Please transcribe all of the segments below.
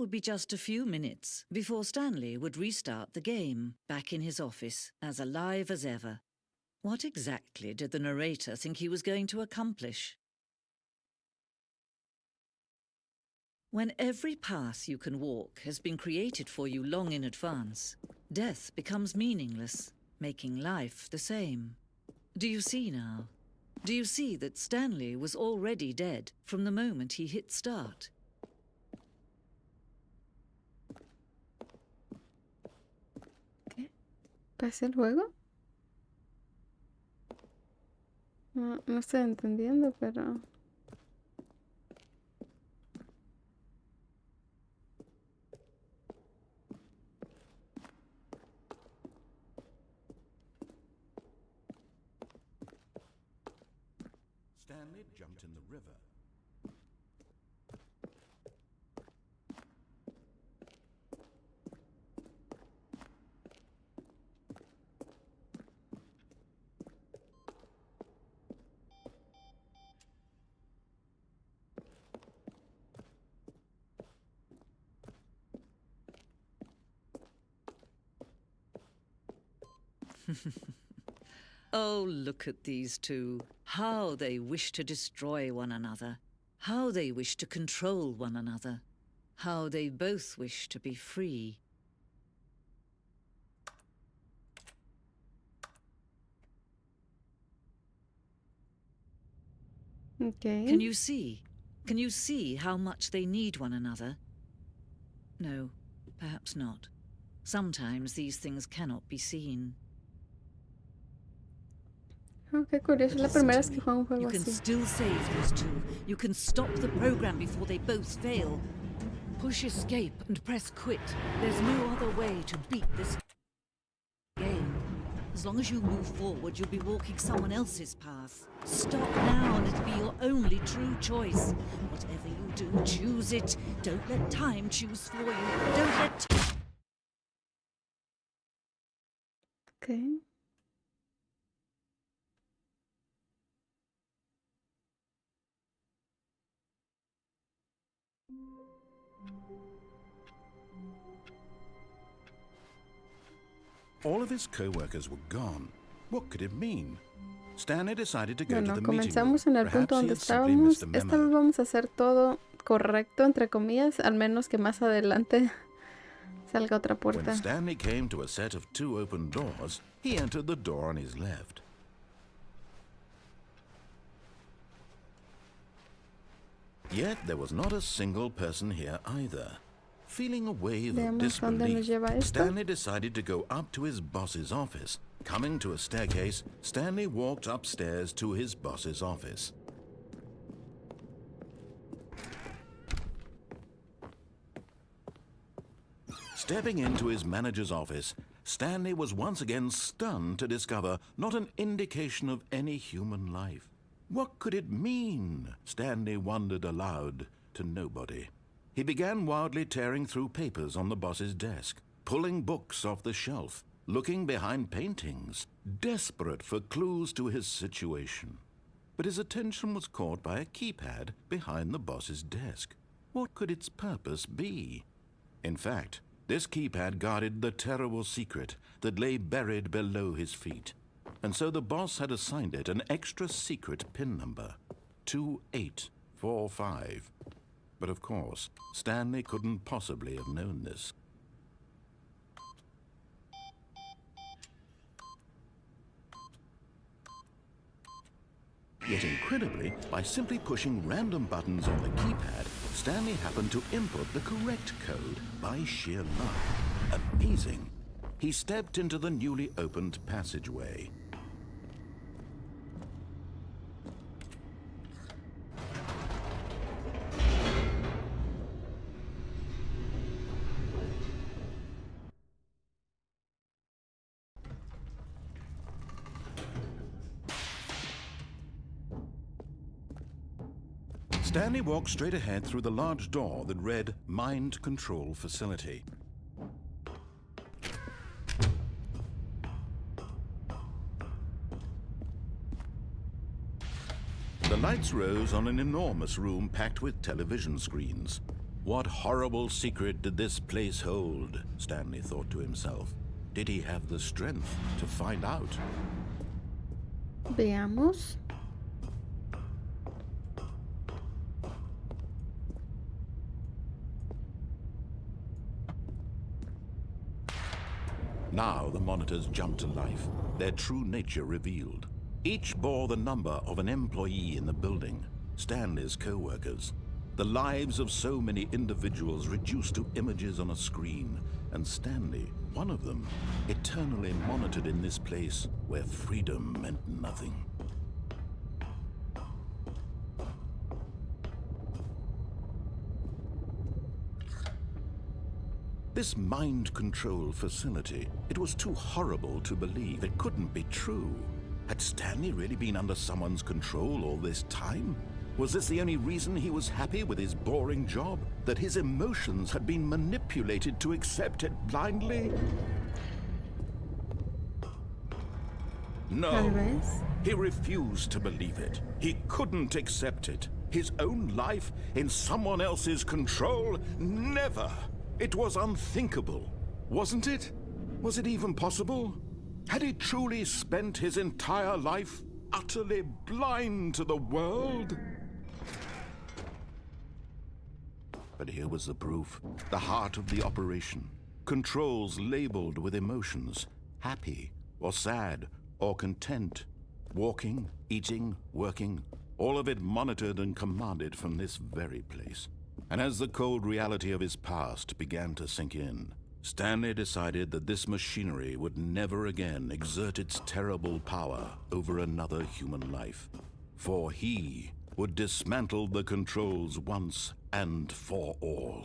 would be just a few minutes before Stanley would restart the game, back in his office, as alive as ever. What exactly did the narrator think he was going to accomplish? When every path you can walk has been created for you long in advance, death becomes meaningless, making life the same. Do you see now? Do you see that Stanley was already dead from the moment he hit start? ¿Qué? ¿Pasa el juego? No, no estoy entendiendo, pero... Stanley jumped in the river. Oh, look at these two. How they wish to destroy one another. How they wish to control one another. How they both wish to be free. Okay. Can you see? Can you see how much they need one another? No, perhaps not. Sometimes these things cannot be seen. Oh, qué curioso. Es la Listen primera to vez que me. juego un juego You can así. still save those two. You can stop the program before they both fail. Push escape and press quit. There's no other way to beat this game. As long as you move forward, you'll be walking someone else's path. Stop now and it'll be your only true choice. Whatever you do, choose it. Don't let time choose for you. Don't let... Okay. All of his co-workers were gone. What could it mean? Stanley decided to go to Bueno, the meeting room. comenzamos en el punto Perhaps he donde had simply estábamos. missed a Esta vez memo. vamos a hacer todo correcto, entre comillas, al menos que más adelante salga otra When puerta. Stanley came to a set of two open doors, he entered the door on his left. Yet there was not a single person here either. Feeling a wave of Veamos dónde nos disbelief, lleva esto. Stanley decided to go up to his boss's office. Coming to a staircase, Stanley walked upstairs to his boss's office. Stepping into his manager's office, Stanley was once again stunned to discover not an indication of any human life. What could it mean? Stanley wondered aloud to nobody. He began wildly tearing through papers on the boss's desk, pulling books off the shelf, looking behind paintings, desperate for clues to his situation. But his attention was caught by a keypad behind the boss's desk. What could its purpose be? In fact, this keypad guarded the terrible secret that lay buried below his feet. And so the boss had assigned it an extra secret PIN number, 2845. But of course, Stanley couldn't possibly have known this. Yet incredibly, by simply pushing random buttons on the keypad, Stanley happened to input the correct code by sheer luck. Amazing. He stepped into the newly opened passageway. Stanley walked straight ahead through the large door that read Mind Control Facility. The lights rose on an enormous room packed with television screens. What horrible secret did this place hold? Stanley thought to himself. Did he have the strength to find out? Veamos. Now the monitors jumped to life, their true nature revealed. Each bore the number of an employee in the building, Stanley's co-workers. The lives of so many individuals reduced to images on a screen, and Stanley, one of them, eternally monitored in this place where freedom meant nothing. This mind control facility, it was too horrible to believe. It couldn't be true. Had Stanley really been under someone's control all this time? Was this the only reason he was happy with his boring job? That his emotions had been manipulated to accept it blindly? No. Tal vez. He refused to believe it. He couldn't accept it. His own life in someone else's control? Never! It was unthinkable, wasn't it? Was it even possible? Had he truly spent his entire life utterly blind to the world? But here was the proof, the heart of the operation. Controls labeled with emotions, happy or sad or content. Walking, eating, working, all of it monitored and commanded from this very place. And as the cold reality of his past began to sink in, Stanley decided that this machinery would never again exert its terrible power over another human life. For he would dismantle the controls once and for all.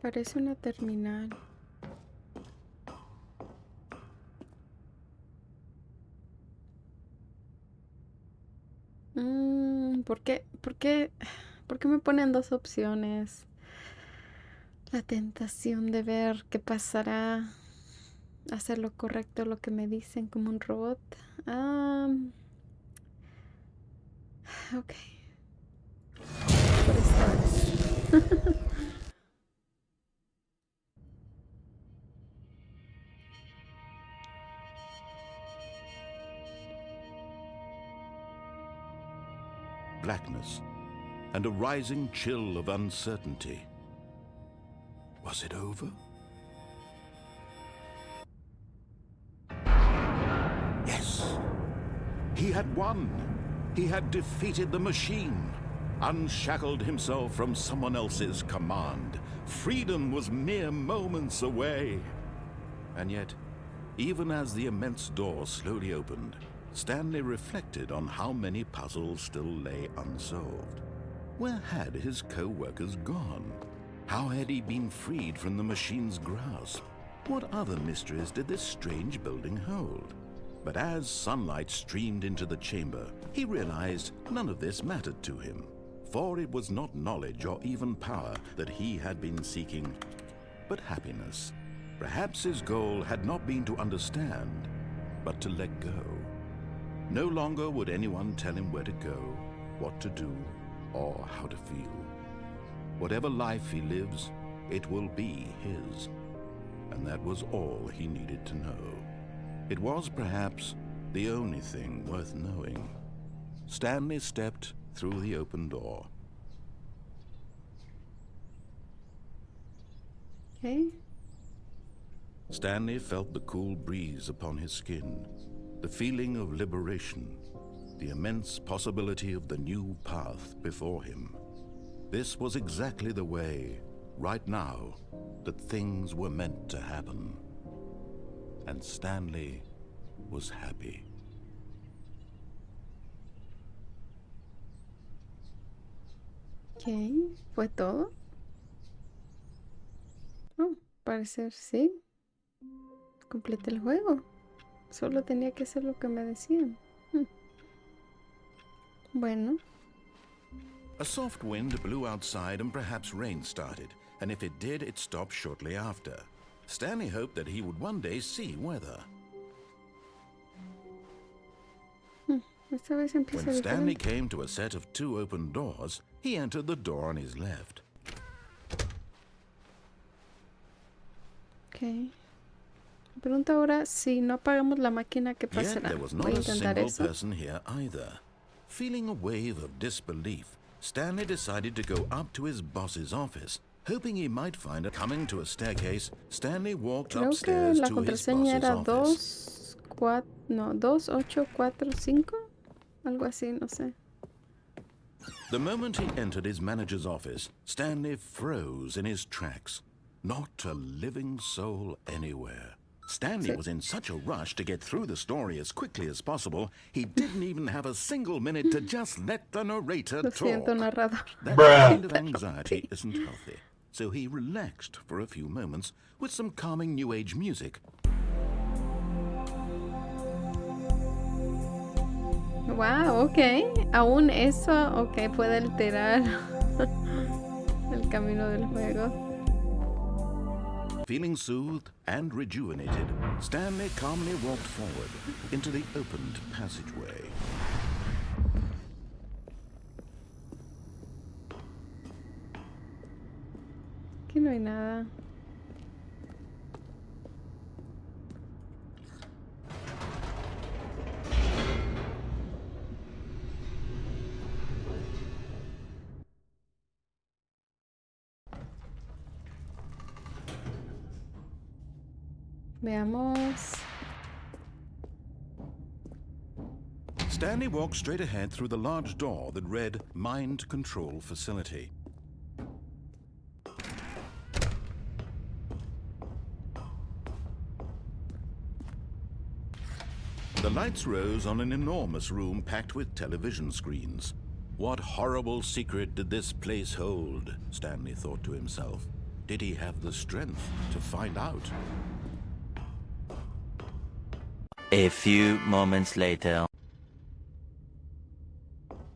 Parece una terminal. ¿Por qué? ¿Por qué me ponen dos opciones? La tentación de ver qué pasará, hacer lo correcto, lo que me dicen como un robot. Ok. Por esta vez. Blackness and a rising chill of uncertainty. Was it over? Yes. He had won. He had defeated the machine, unshackled himself from someone else's command. Freedom was mere moments away. And yet, even as the immense door slowly opened, Stanley reflected on how many puzzles still lay unsolved. Where had his co-workers gone? How had he been freed from the machine's grasp? What other mysteries did this strange building hold? But as sunlight streamed into the chamber, he realized none of this mattered to him, for it was not knowledge or even power that he had been seeking, but happiness. Perhaps his goal had not been to understand, but to let go. No longer would anyone tell him where to go, what to do, or how to feel. Whatever life he lives, it will be his. And that was all he needed to know. It was perhaps the only thing worth knowing. Stanley stepped through the open door. Okay. Stanley felt the cool breeze upon his skin, the feeling of liberation, the immense possibility of the new path before him. This was exactly the way, right now, that things were meant to happen. And Stanley was happy. Ok, ¿fue todo? Oh, parecer sí. Completé el juego. Solo tenía que hacer lo que me decían. Bueno. A soft wind blew outside and perhaps rain started, and if it did, it stopped shortly after. Stanley hoped that he would one day see weather. Esta vez empieza When Stanley diferente. came to a set of 2 open doors, he entered the door on his left. Ok. Me pregunta ahora si no apagamos la máquina, ¿qué Yet pasará? there was Voy not a a intentar single eso. person here either. Feeling a wave of disbelief, Stanley decided to go up to his boss's office, hoping he might find a coming to a staircase. Stanley walked Creo que upstairs la to his contraseña boss's era office. 2845. Algo así, no sé. The moment he entered his manager's office, Stanley froze in his tracks. Not a living soul anywhere. Stanley Sí. was in such a rush to get through the story as quickly as possible, he didn't even have a single minute to just let the narrator Lo siento, talk. narrador. That kind of anxiety isn't healthy, so he relaxed for a few moments with some calming New Age music. Wow, ok. Aún eso, ok, puede alterar el camino del juego. Feeling soothed and rejuvenated, Stanley calmly walked forward into the opened passageway. Aquí no hay nada. Veamos. Stanley walked straight ahead through the large door that read Mind Control Facility. The lights rose on an enormous room packed with television screens. What horrible secret did this place hold? Stanley thought to himself. Did he have the strength to find out? A few moments later.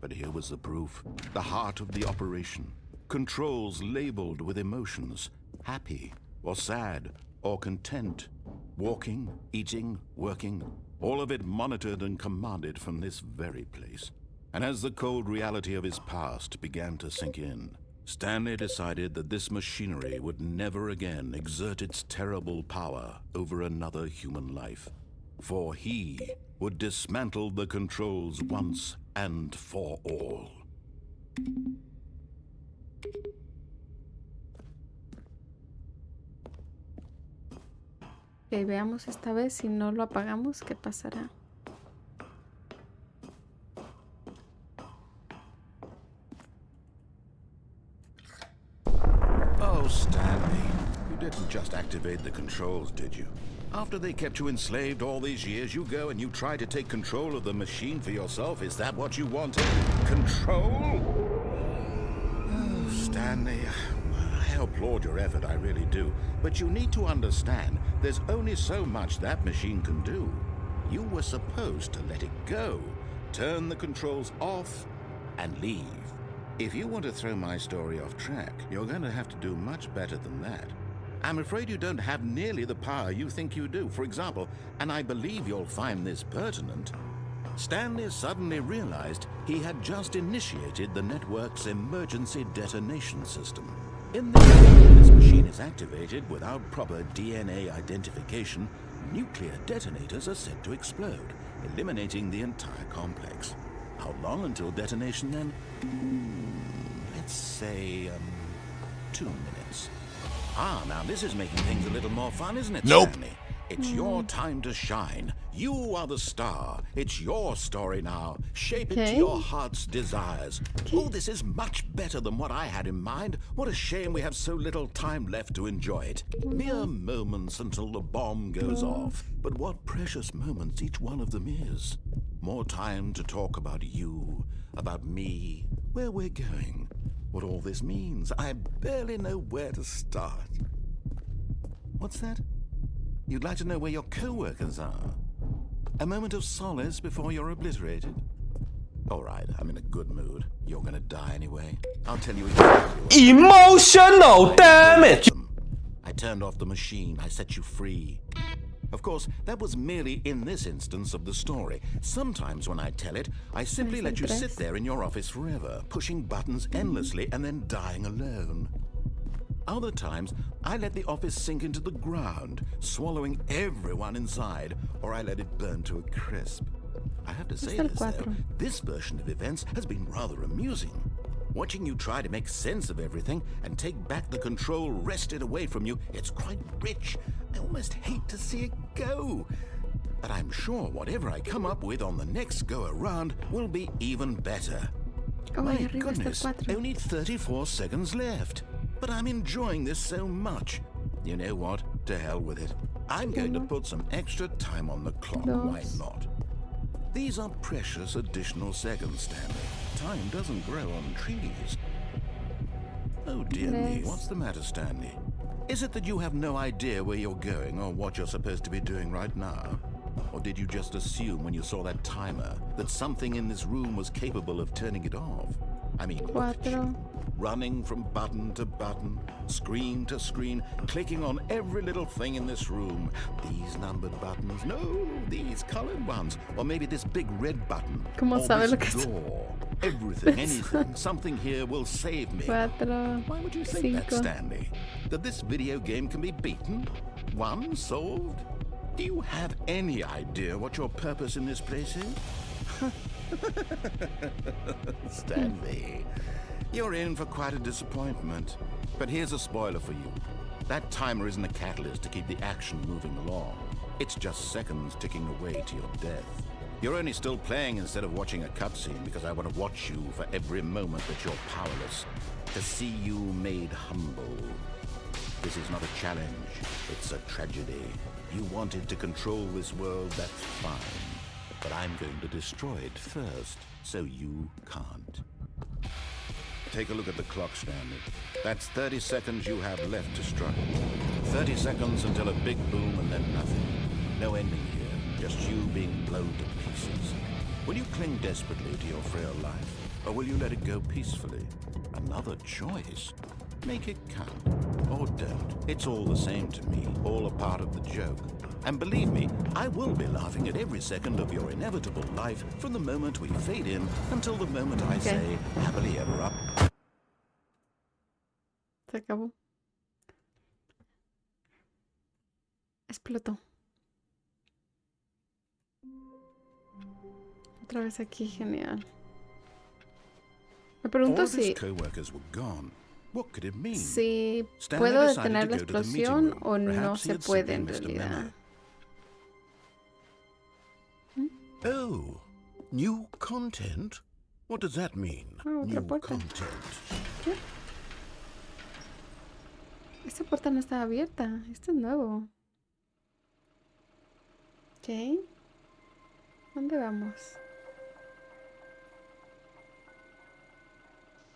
But here was the proof. The heart of the operation. Controls labeled with emotions. Happy, or sad, or content. Walking, eating, working. All of it monitored and commanded from this very place. And as the cold reality of his past began to sink in, Stanley decided that this machinery would never again exert its terrible power over another human life. For he would dismantle the controls once and for all. Ok, veamos esta vez si no lo apagamos, ¿qué pasará? Oh, Stanley, you didn't just activate the controls, did you? After they kept you enslaved all these years, you go and you try to take control of the machine for yourself. Is that what you wanted? Control? Oh, Stanley, I applaud your effort, I really do. But you need to understand, there's only so much that machine can do. You were supposed to let it go, turn the controls off, and leave. If you want to throw my story off track, you're going to have to do much better than that. I'm afraid you don't have nearly the power you think you do. For example, and I believe you'll find this pertinent, Stanley suddenly realized he had just initiated the network's emergency detonation system. In the event that this machine is activated without proper DNA identification, nuclear detonators are set to explode, eliminating the entire complex. How long until detonation then? Let's say, 2 minutes. Ah, now this is making things a little more fun, isn't it, Nope. Stanley? It's your time to shine. You are the star. It's your story now. Shape it to Okay. your heart's desires. Oh, this is much better than what I had in mind. What a shame we have so little time left to enjoy it. Mere moments until the bomb goes off. But what precious moments each one of them is. More time to talk about you, about me, where we're going, what all this means. I barely know where to start. What's that? You'd like to know where your co-workers are? A moment of solace before you're obliterated? All right, I'm in a good mood. You're gonna die anyway. I'll tell you exactly what Emotional damage. I I turned off the machine. I set you free. Of course, that was merely in this instance of the story. Sometimes when I tell it, I simply let you sit there in your office forever, pushing buttons endlessly and then dying alone. Other times, I let the office sink into the ground, swallowing everyone inside, or I let it burn to a crisp. I have to say this, though, this version of events has been rather amusing. Watching you try to make sense of everything and take back the control wrested away from you, it's quite rich. I almost hate to see it go. But I'm sure whatever I come up with on the next go-around will be even better. Oh, My arriba está goodness, 4. only 34 seconds left. But I'm enjoying this so much. You know what? To hell with it. I'm going to put some extra time on the clock. Why not? These are precious additional seconds, Stanley. Time doesn't grow on trees. Oh dear me, what's the matter, Stanley? Is it that you have no idea where you're going or what you're supposed to be doing right now? Or did you just assume when you saw that timer that something in this room was capable of turning it off? I mean, look at you, running from button to button, screen to screen, clicking on every little thing in this room. These numbered buttons, no, these colored ones, or maybe this big red button, ¿Cómo or sabe lo this que es? door. Everything, anything, something here will save me. 4, Why would you think that, 5. Stanley? That this video game can be beaten? Won? Solved? Do you have any idea what your purpose in this place is? Stanley, you're in for quite a disappointment. But here's a spoiler for you. That timer isn't a catalyst to keep the action moving along. It's just seconds ticking away to your death. You're only still playing instead of watching a cutscene because I want to watch you for every moment that you're powerless. To see you made humble. This is not a challenge, it's a tragedy. You wanted to control this world, that's fine. But I'm going to destroy it first, so you can't. Take a look at the clock, Stanley. That's 30 seconds you have left to struggle. 30 seconds until a big boom and then nothing. No ending here, just you being blown to pieces. Will you cling desperately to your frail life, or will you let it go peacefully? Another choice. Make it count, or don't. It's all the same to me, all a part of the joke. And believe me, I will be laughing at every second of your inevitable life from the moment we fade in until the moment I say, happily ever up. Se acabó. Explotó. Otra vez aquí, genial. Me pregunto si puedo detener la explosión o no se puede en realidad. Oh, new content? What does that mean? Otra New puerta. content. ¿Qué? Esta puerta no estaba abierta. Esto es nuevo. Ok. ¿Dónde vamos?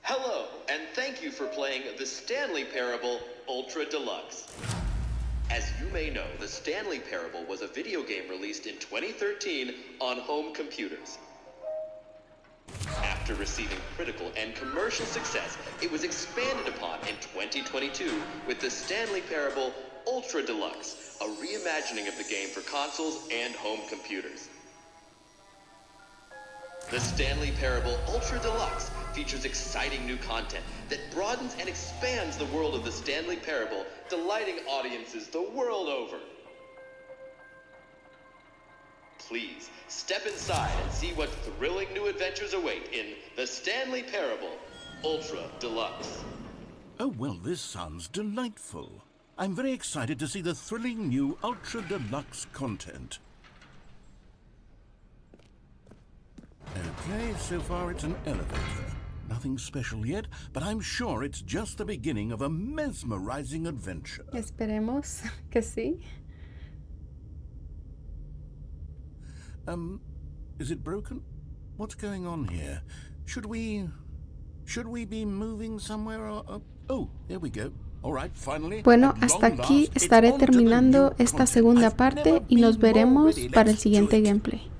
Hello, and thank you for playing the Stanley Parable Ultra Deluxe. As you may know, the Stanley Parable was a video game released in 2013 on home computers. After receiving critical and commercial success, it was expanded upon in 2022 with the Stanley Parable Ultra Deluxe, a reimagining of the game for consoles and home computers. The Stanley Parable Ultra Deluxe features exciting new content that broadens and expands the world of the Stanley Parable, delighting audiences the world over. Please, step inside and see what thrilling new adventures await in the Stanley Parable Ultra Deluxe. Oh, well, this sounds delightful. I'm very excited to see the thrilling new Ultra Deluxe content. Okay, so far it's an elevator. Nothing special yet, but I'm sure it's just the beginning of a mesmerizing adventure. Esperemos que sí. Is it broken? What's going on here? Should we be moving somewhere or oh, there we go. All right, finally. Bueno, hasta aquí estaré terminando esta segunda parte y nos veremos para el siguiente gameplay.